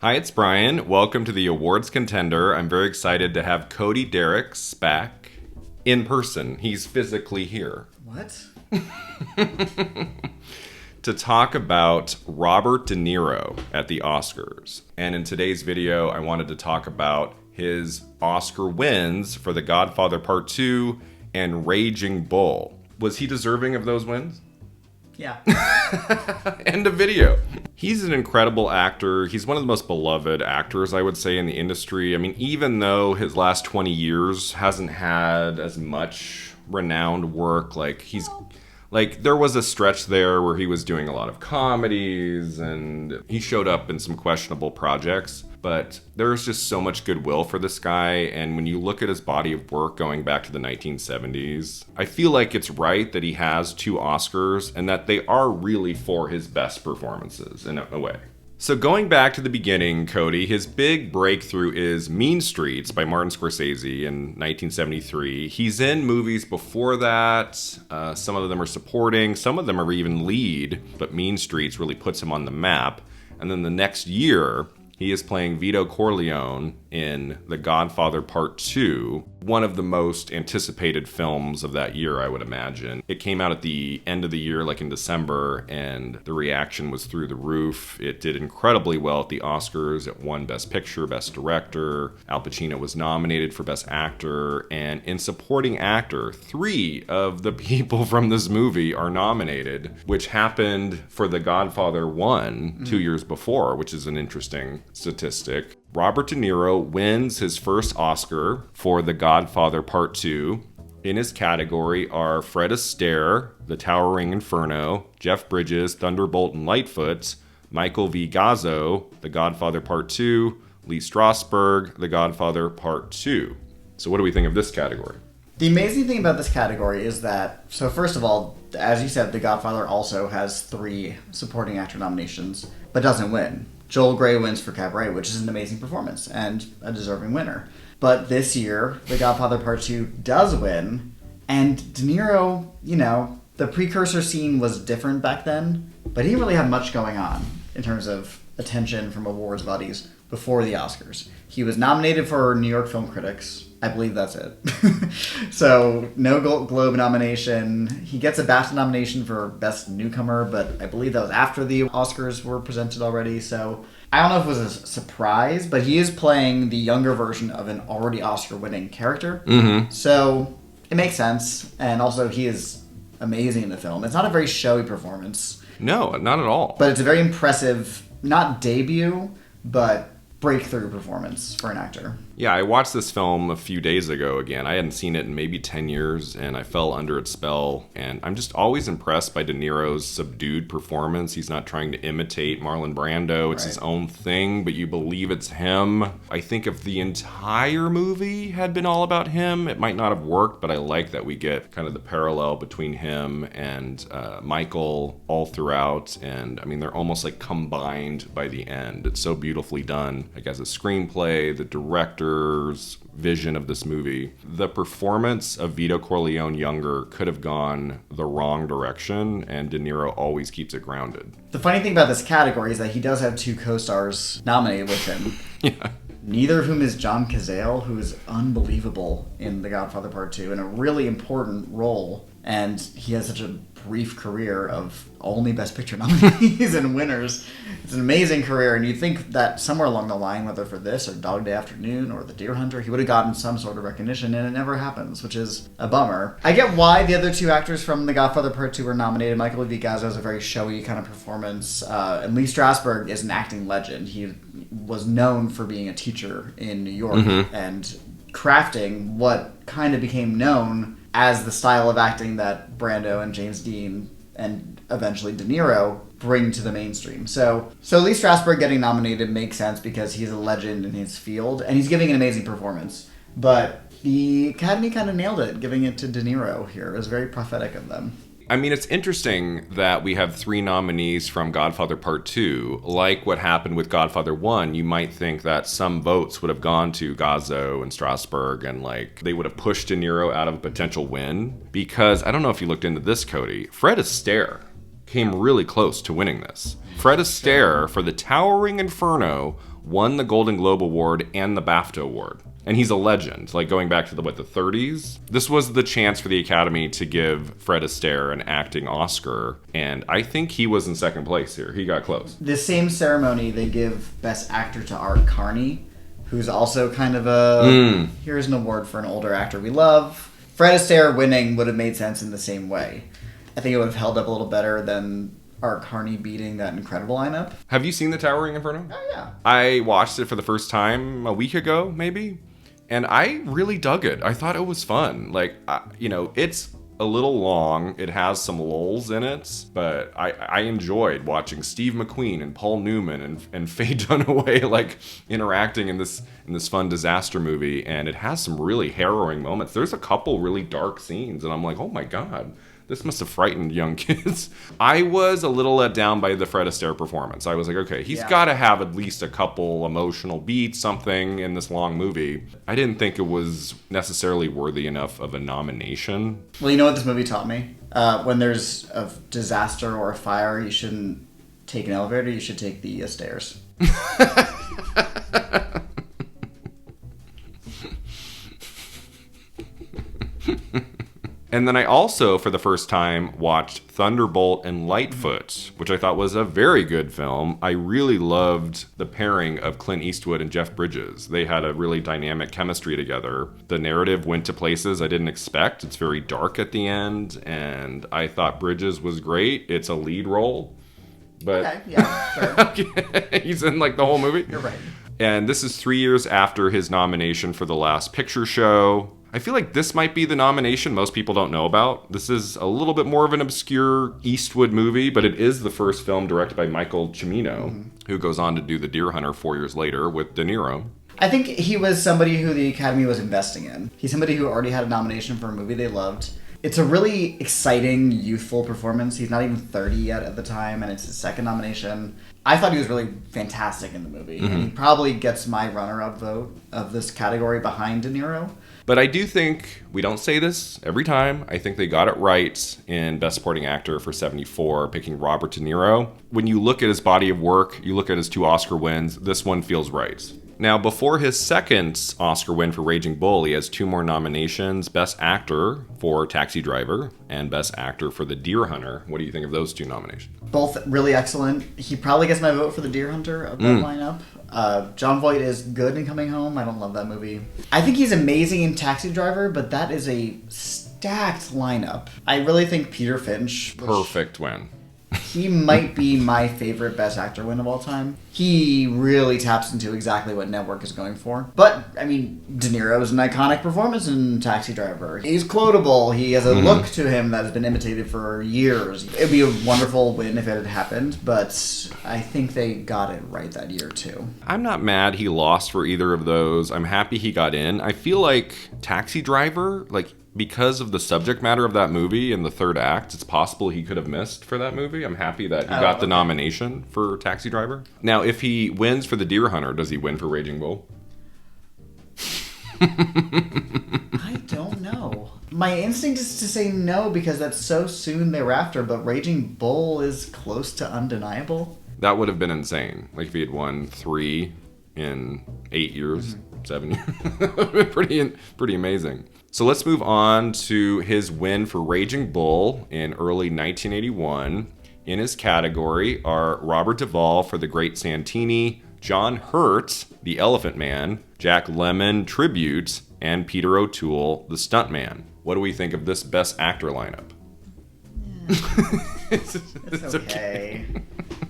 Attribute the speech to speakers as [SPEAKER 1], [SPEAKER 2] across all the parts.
[SPEAKER 1] Hi, it's Brian. Welcome to the awards contender. I'm very excited to have Cody Dericks back in person. He's physically here.
[SPEAKER 2] What?
[SPEAKER 1] To talk about Robert De Niro at the Oscars. And in today's video, I wanted to talk about his Oscar wins for The Godfather Part II and Raging Bull. Was he deserving of those wins?
[SPEAKER 2] Yeah.
[SPEAKER 1] End of video. He's an incredible actor. He's one of the most beloved actors, I would say, in the industry. I mean, even though his last 20 years hasn't had as much renowned work, there was a stretch there where he was doing a lot of comedies and he showed up in some questionable projects. But there's just so much goodwill for this guy. And when you look at his body of work going back to the 1970s, I feel like it's right that he has 2 Oscars and that they are really for his best performances in a way. So going back to the beginning, Cody, his big breakthrough is Mean Streets by Martin Scorsese in 1973. He's in movies before that. Some of them are supporting, some of them are even lead, but Mean Streets really puts him on the map. And then the next year, he is playing Vito Corleone in The Godfather Part II, one of the most anticipated films of that year, I would imagine. It came out at the end of the year, like in December, and the reaction was through the roof. It did incredibly well at the Oscars. It won Best Picture, Best Director. Al Pacino was nominated for Best Actor, and in Supporting Actor, 3 of the people from this movie are nominated, which happened for The Godfather 1 2 years before, which is an interesting statistic. Robert De Niro wins his first Oscar for The Godfather Part II. In his category are Fred Astaire, The Towering Inferno, Jeff Bridges, Thunderbolt and Lightfoot, Michael V. Gazzo, The Godfather Part II, Lee Strasberg, The Godfather Part II. So what do we think of this category?
[SPEAKER 2] The amazing thing about this category is that, so first of all, as you said, The Godfather also has 3 supporting actor nominations, but doesn't win. Joel Grey wins for Cabaret, which is an amazing performance and a deserving winner. But this year, The Godfather Part II does win, and De Niro, the precursor scene was different back then, but he didn't really have much going on in terms of attention from awards bodies before the Oscars. He was nominated for New York Film Critics. I believe that's it. So, no Globe nomination. He gets a BAFTA nomination for Best Newcomer, but I believe that was after the Oscars were presented already. So, I don't know if it was a surprise, but he is playing the younger version of an already Oscar-winning character.
[SPEAKER 1] Mm-hmm.
[SPEAKER 2] So, it makes sense. And also, he is amazing in the film. It's not a very showy performance.
[SPEAKER 1] No, not at all.
[SPEAKER 2] But it's a very impressive, not debut, but breakthrough performance for an actor.
[SPEAKER 1] Yeah, I watched this film a few days ago again. I hadn't seen it in maybe 10 years, and I fell under its spell. And I'm just always impressed by De Niro's subdued performance. He's not trying to imitate Marlon Brando. It's his own thing, but you believe it's him. I think if the entire movie had been all about him, it might not have worked, but I like that we get kind of the parallel between him and Michael all throughout. And I mean, they're almost like combined by the end. It's so beautifully done. Like as a screenplay, the director's vision of this movie. The performance of Vito Corleone younger could have gone the wrong direction, and De Niro always keeps it grounded.
[SPEAKER 2] The funny thing about this category is that he does have 2 co-stars nominated with him.
[SPEAKER 1] Yeah.
[SPEAKER 2] Neither of whom is John Cazale, who is unbelievable in The Godfather Part II in a really important role. And he has such a brief career of only Best Picture nominees and winners. It's an amazing career, and you'd think that somewhere along the line, whether for this or Dog Day Afternoon or The Deer Hunter, he would have gotten some sort of recognition, and it never happens, which is a bummer. I get why the other 2 actors from The Godfather Part II were nominated. Michael V. Gazzo is a very showy kind of performance, and Lee Strasberg is an acting legend. He was known for being a teacher in New York and crafting what kind of became known as the style of acting that Brando and James Dean and eventually De Niro bring to the mainstream. So Lee Strasberg getting nominated makes sense because he's a legend in his field and he's giving an amazing performance. But the Academy kind of nailed it, giving it to De Niro here. It was very prophetic of them.
[SPEAKER 1] I mean, it's interesting that we have 3 nominees from Godfather Part II. Like what happened with Godfather 1, you might think that some votes would have gone to Gazzo and Strasberg and they would have pushed De Niro out of a potential win. Because, I don't know if you looked into this, Cody, Fred Astaire came really close to winning this. Fred Astaire for The Towering Inferno won the Golden Globe Award and the BAFTA Award. And he's a legend, like going back to the 30s. This was the chance for the Academy to give Fred Astaire an acting Oscar, and I think he was in second place here. He got close.
[SPEAKER 2] The same ceremony, they give Best Actor to Art Carney, who's also kind of a, here's an award for an older actor we love. Fred Astaire winning would have made sense in the same way. I think it would have held up a little better than Art Carney beating that incredible lineup.
[SPEAKER 1] Have you seen The Towering Inferno?
[SPEAKER 2] Oh, yeah.
[SPEAKER 1] I watched it for the first time a week ago, maybe. And I really dug it. I thought it was fun. Like, it's a little long. It has some lulls in it. But I enjoyed watching Steve McQueen and Paul Newman and Faye Dunaway, like, interacting in this fun disaster movie. And it has some really harrowing moments. There's a couple really dark scenes. And I'm like, oh my God. This must have frightened young kids. I was a little let down by the Fred Astaire performance. I was like, okay, he's got to have at least a couple emotional beats, something in this long movie. I didn't think it was necessarily worthy enough of a nomination.
[SPEAKER 2] Well, you know what this movie taught me? When there's a disaster or a fire, you shouldn't take an elevator, you should take the stairs.
[SPEAKER 1] And then I also, for the first time, watched Thunderbolt and Lightfoot, which I thought was a very good film. I really loved the pairing of Clint Eastwood and Jeff Bridges. They had a really dynamic chemistry together. The narrative went to places I didn't expect. It's very dark at the end, and I thought Bridges was great. It's a lead role. But
[SPEAKER 2] Okay, yeah, sure.
[SPEAKER 1] Okay. He's in like the whole movie.
[SPEAKER 2] You're right.
[SPEAKER 1] And this is 3 years after his nomination for The Last Picture Show. I feel like this might be the nomination most people don't know about. This is a little bit more of an obscure Eastwood movie, but it is the first film directed by Michael Cimino, who goes on to do The Deer Hunter 4 years later with De Niro.
[SPEAKER 2] I think he was somebody who the Academy was investing in. He's somebody who already had a nomination for a movie they loved. It's a really exciting, youthful performance. He's not even 30 yet at the time, and it's his second nomination. I thought he was really fantastic in the movie, and he probably gets my runner-up vote of this category behind De Niro.
[SPEAKER 1] But I do think, we don't say this every time, I think they got it right in Best Supporting Actor for 74, picking Robert De Niro. When you look at his body of work, you look at his 2 Oscar wins, this one feels right. Now, before his second Oscar win for Raging Bull, he has 2 more nominations, Best Actor for Taxi Driver and Best Actor for The Deer Hunter. What do you think of those 2 nominations?
[SPEAKER 2] Both really excellent. He probably gets my vote for The Deer Hunter of that lineup. Jon Voight is good in Coming Home. I don't love that movie. I think he's amazing in Taxi Driver, but that is a stacked lineup. I really think Peter Finch...
[SPEAKER 1] Perfect win.
[SPEAKER 2] He might be my favorite Best Actor win of all time. He really taps into exactly what Network is going for. But, I mean, De Niro is an iconic performance in Taxi Driver. He's quotable. He has a look to him that has been imitated for years. It would be a wonderful win if it had happened, but I think they got it right that year, too.
[SPEAKER 1] I'm not mad he lost for either of those. I'm happy he got in. I feel like Taxi Driver, because of the subject matter of that movie in the third act, it's possible he could have missed for that movie. I'm happy that he got the nomination for Taxi Driver. Now, if he wins for The Deer Hunter, does he win for Raging Bull?
[SPEAKER 2] I don't know. My instinct is to say no because that's so soon thereafter, but Raging Bull is close to undeniable.
[SPEAKER 1] That would have been insane. Like if he had won 3 in 8 years, 7 years. That would have been pretty amazing. So let's move on to his win for Raging Bull in early 1981. In his category are Robert Duvall for The Great Santini, John Hurt, The Elephant Man, Jack Lemmon, Tribute, and Peter O'Toole, The Stuntman. What do we think of this Best Actor lineup?
[SPEAKER 2] It's okay.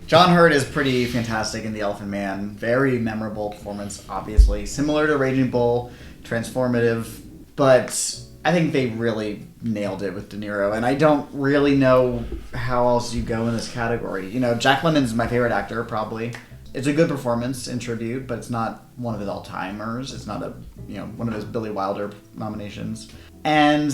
[SPEAKER 2] John Hurt is pretty fantastic in The Elephant Man. Very memorable performance, obviously. Similar to Raging Bull, transformative. But I think they really nailed it with De Niro, and I don't really know how else you go in this category. You know, Jack Lemmon's my favorite actor, probably. It's a good performance in Tribute, but it's not one of his all-timers. It's not one of his Billy Wilder nominations. And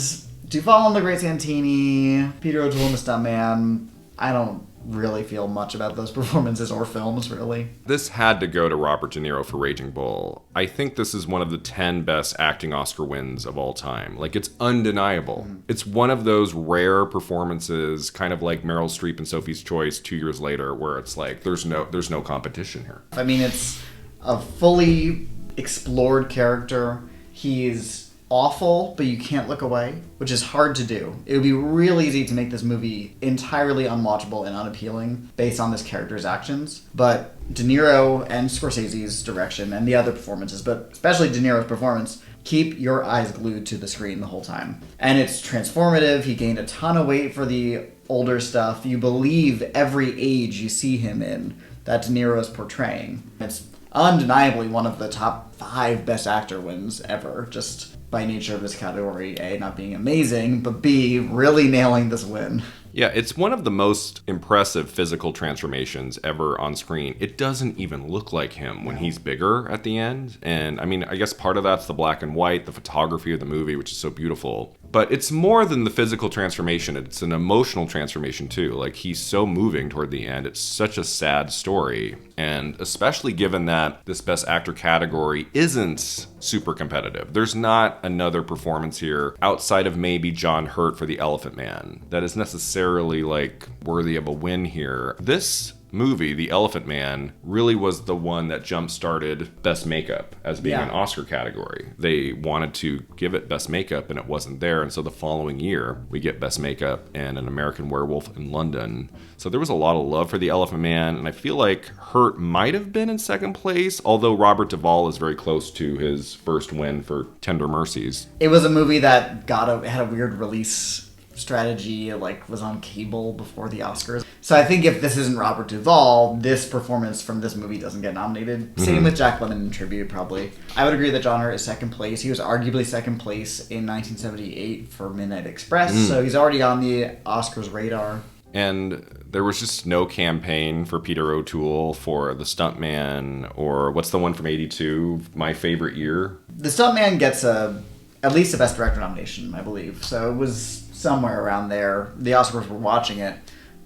[SPEAKER 2] Duvall and The Great Santini, Peter O'Toole and The Stuntman, I don't really feel much about those performances or films, really.
[SPEAKER 1] This had to go to Robert De Niro for Raging Bull. I think this is one of the 10 best acting Oscar wins of all time. Like, it's undeniable. It's one of those rare performances, kind of like Meryl Streep and Sophie's Choice 2 years later, where it's like, there's no competition here.
[SPEAKER 2] I mean, it's a fully explored character. He's awful, but you can't look away, which is hard to do. It would be real easy to make this movie entirely unwatchable and unappealing based on this character's actions. But De Niro and Scorsese's direction and the other performances, but especially De Niro's performance, keep your eyes glued to the screen the whole time. And it's transformative. He gained a ton of weight for the older stuff. You believe every age you see him in that De Niro is portraying. It's undeniably one of the top 5 best actor wins ever, just by nature of this category. A, not being amazing, but B, really nailing this win.
[SPEAKER 1] Yeah, it's one of the most impressive physical transformations ever on screen. It doesn't even look like him when he's bigger at the end. And I mean, I guess part of that's the black and white, the photography of the movie, which is so beautiful. But it's more than the physical transformation. It's an emotional transformation too. Like, he's so moving toward the end. It's such a sad story. And especially given that this Best Actor category isn't super competitive. There's not another performance here outside of maybe John Hurt for The Elephant Man that is necessarily like worthy of a win here. This movie, The Elephant Man, really was the one that jump-started Best Makeup as being an Oscar category. They wanted to give it Best Makeup, and it wasn't there, and so the following year, we get Best Makeup and An American Werewolf in London. So there was a lot of love for The Elephant Man, and I feel like Hurt might have been in second place, although Robert Duvall is very close to his first win for Tender Mercies.
[SPEAKER 2] It was a movie that had a weird release strategy, like was on cable before the Oscars. So I think if this isn't Robert Duvall, this performance from this movie doesn't get nominated. Same with Jack Lemmon in Tribute, probably. I would agree that John Hurt is second place. He was arguably second place in 1978 for Midnight Express, so he's already on the Oscars radar.
[SPEAKER 1] And there was just no campaign for Peter O'Toole for The Stuntman, or what's the one from 82, My Favorite Year?
[SPEAKER 2] The Stuntman gets at least a Best Director nomination, I believe. So it was somewhere around there. The Oscars were watching it,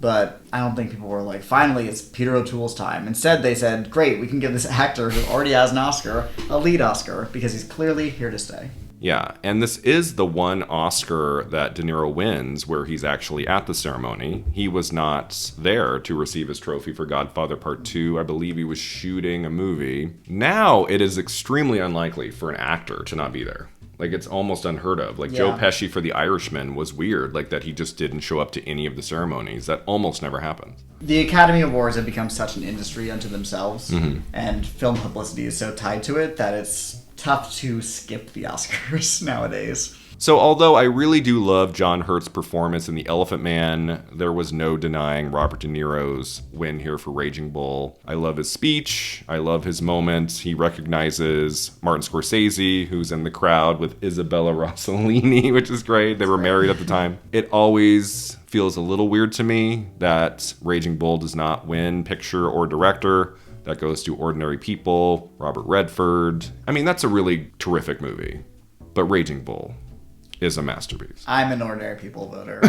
[SPEAKER 2] but I don't think people were like, finally, it's Peter O'Toole's time. Instead, they said, great, we can give this actor who already has an Oscar a lead Oscar, because he's clearly here to stay.
[SPEAKER 1] Yeah, and this is the one Oscar that De Niro wins where he's actually at the ceremony. He was not there to receive his trophy for Godfather Part II. I believe he was shooting a movie. Now, it is extremely unlikely for an actor to not be there. Like, it's almost unheard of. Like, Joe Pesci for The Irishman was weird, like that he just didn't show up to any of the ceremonies. That almost never happens.
[SPEAKER 2] The Academy Awards have become such an industry unto themselves, and film publicity is so tied to it that it's tough to skip the Oscars nowadays.
[SPEAKER 1] So although I really do love John Hurt's performance in The Elephant Man, there was no denying Robert De Niro's win here for Raging Bull. I love his speech. I love his moments. He recognizes Martin Scorsese, who's in the crowd with Isabella Rossellini, which is great. They were married at the time. It always feels a little weird to me that Raging Bull does not win picture or director. That goes to Ordinary People, Robert Redford. I mean, that's a really terrific movie. But Raging Bull is a masterpiece.
[SPEAKER 2] I'm an Ordinary People voter.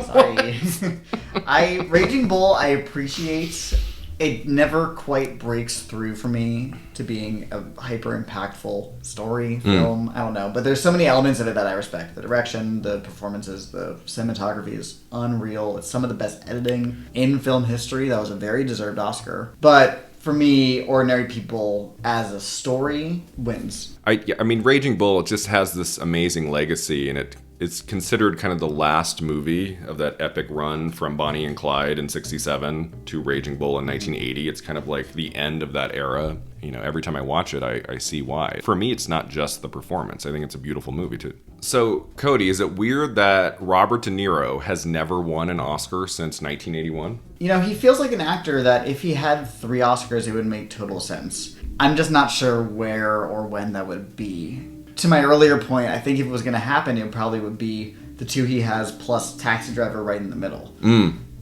[SPEAKER 2] Sorry. Raging Bull, I appreciate. It never quite breaks through for me to being a hyper impactful story film. I don't know. But there's so many elements of it that I respect. The direction, the performances, the cinematography is unreal. It's some of the best editing in film history. That was a very deserved Oscar. But for me, Ordinary People as a story wins.
[SPEAKER 1] I mean, Raging Bull, it just has this amazing legacy, and it's considered kind of the last movie of that epic run from Bonnie and Clyde in 1967 to Raging Bull in 1980. It's kind of like the end of that era. You know, every time I watch it, I see why. For me, it's not just the performance. I think it's a beautiful movie, too. So, Cody, is it weird that Robert De Niro has never won an Oscar since 1981?
[SPEAKER 2] You know, he feels like an actor that if he had 3 Oscars, it would make total sense. I'm just not sure where or when that would be. To my earlier point, I think if it was going to happen, it probably would be the 2 he has plus Taxi Driver right in the middle.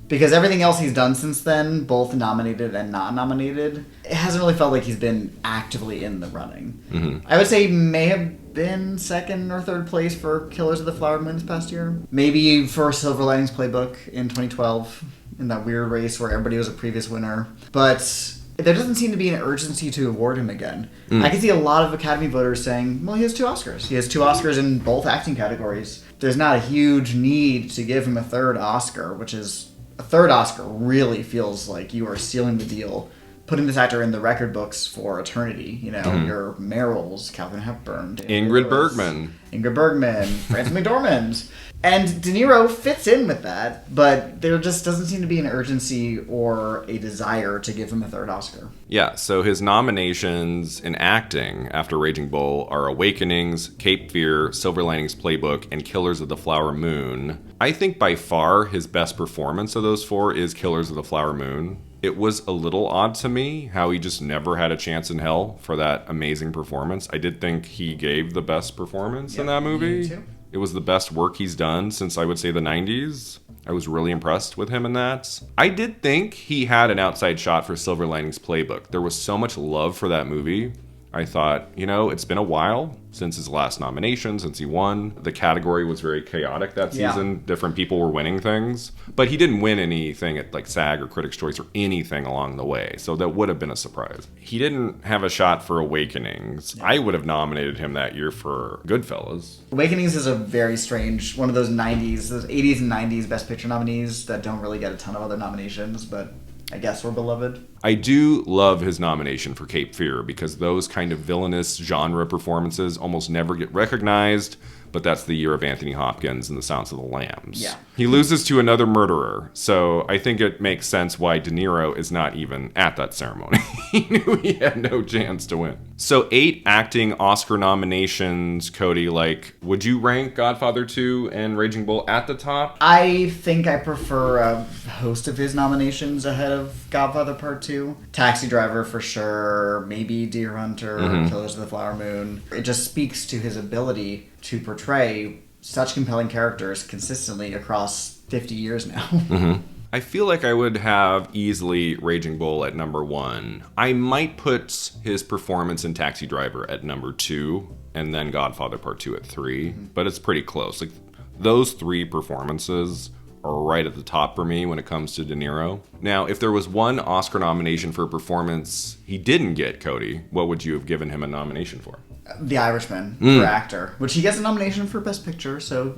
[SPEAKER 2] Because everything else he's done since then, both nominated and not nominated, it hasn't really felt like he's been actively in the running. I would say he may have been second or third place for Killers of the Flower Moon this past year. Maybe for Silver Linings Playbook in 2012. in that weird race where everybody was a previous winner. But there doesn't seem to be an urgency to award him again. I can see a lot of Academy voters saying, well, he has 2 Oscars. He has 2 Oscars in both acting categories. There's not a huge need to give him a 3rd Oscar, which is... A 3rd Oscar really feels like you are sealing the deal, putting this actor in the record books for eternity. You know, your Merrills, Katharine Hepburn,
[SPEAKER 1] Ingrid Bergman,
[SPEAKER 2] Frances McDormand. And De Niro fits in with that, but there just doesn't seem to be an urgency or a desire to give him a 3rd Oscar.
[SPEAKER 1] Yeah, so his nominations in acting after Raging Bull are Awakenings, Cape Fear, Silver Linings Playbook, and Killers of the Flower Moon. I think by far his best performance of those 4 is Killers of the Flower Moon. It was a little odd to me how he just never had a chance in hell for that amazing performance. I did think he gave the best performance in that movie.
[SPEAKER 2] Me too.
[SPEAKER 1] It was the best work he's done since, I would say, the 90s. I was really impressed with him in that. I did think he had an outside shot for Silver Linings Playbook. There was so much love for that movie. I thought, you know, it's been a while since his last nomination, since he won. The category was very chaotic that season. Yeah. Different people were winning things. But he didn't win anything at like SAG or Critics' Choice or anything along the way. So that would have been a surprise. He didn't have a shot for Awakenings. Yeah. I would have nominated him that year for Goodfellas.
[SPEAKER 2] Awakenings is a very strange, one of those 90s, those 80s and 90s Best Picture nominees that don't really get a ton of other nominations, but I guess we're beloved.
[SPEAKER 1] I do love his nomination for Cape Fear because those kind of villainous genre performances almost never get recognized, but that's the year of Anthony Hopkins and The Silence of the Lambs.
[SPEAKER 2] Yeah.
[SPEAKER 1] He loses to another murderer, so I think it makes sense why De Niro is not even at that ceremony. He knew he had no chance to win. So 8 acting Oscar nominations, Cody. Like, would you rank Godfather 2 and Raging Bull at the top?
[SPEAKER 2] I think I prefer a host of his nominations ahead of Godfather Part 2. Taxi Driver for sure, maybe Deer Hunter, Killers of the Flower Moon. It just speaks to his ability to portray such compelling characters consistently across 50 years now.
[SPEAKER 1] I feel like I would have easily Raging Bull at number 1. I might put his performance in Taxi Driver at number 2, and then Godfather Part 2 at 3, but it's pretty close. Like, those 3 performances are right at the top for me when it comes to De Niro. Now, if there was one Oscar nomination for a performance he didn't get, Cody, what would you have given him a nomination for?
[SPEAKER 2] The Irishman for actor, which he gets a nomination for Best Picture, so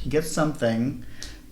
[SPEAKER 2] he gets something.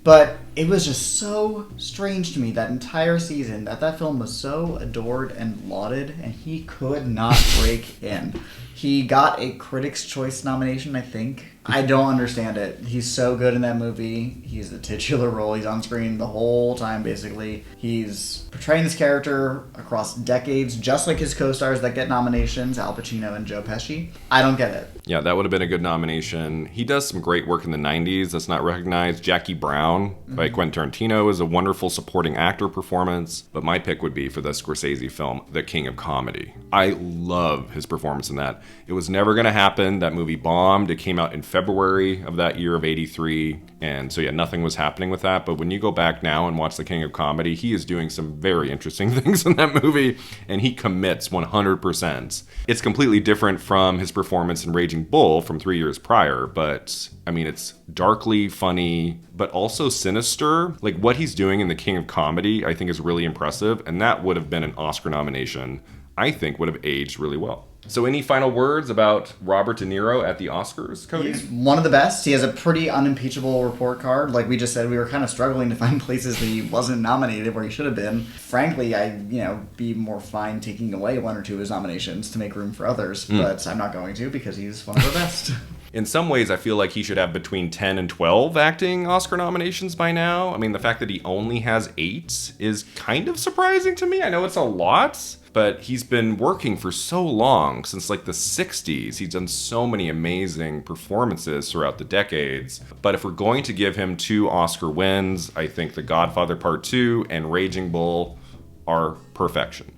[SPEAKER 2] But it was just so strange to me that entire season that film was so adored and lauded, and he could not break in. He got a Critics' Choice nomination, I think. I don't understand it. He's so good in that movie. He's the titular role. He's on screen the whole time, basically. He's portraying this character across decades, just like his co-stars that get nominations, Al Pacino and Joe Pesci. I don't get it.
[SPEAKER 1] Yeah, that would have been a good nomination. He does some great work in the 90s that's not recognized. Jackie Brown by Quentin Tarantino is a wonderful supporting actor performance, but my pick would be for the Scorsese film, The King of Comedy. I love his performance in that. It was never going to happen. That movie bombed. It came out in February of that year of 83, and so yeah, nothing was happening with that. But when you go back now and watch The King of Comedy, he is doing some very interesting things in that movie, and he commits 100%. It's completely different from his performance in Raging Bull from 3 years prior, but I mean, it's darkly funny, but also sinister. Like, what he's doing in The King of Comedy, I think is really impressive, and that would have been an Oscar nomination. I think would have aged really well. So any final words about Robert De Niro at the Oscars, Cody?
[SPEAKER 2] He's one of the best. He has a pretty unimpeachable report card. Like we just said, we were kind of struggling to find places that he wasn't nominated where he should have been. Frankly, I'd be more fine taking away 1 or 2 of his nominations to make room for others, but I'm not going to because he's one of the best.
[SPEAKER 1] In some ways, I feel like he should have between 10 and 12 acting Oscar nominations by now. I mean, the fact that he only has 8 is kind of surprising to me. I know it's a lot, but he's been working for so long, since like the 60s. He's done so many amazing performances throughout the decades. But if we're going to give him 2 Oscar wins, I think The Godfather Part II and Raging Bull are perfection.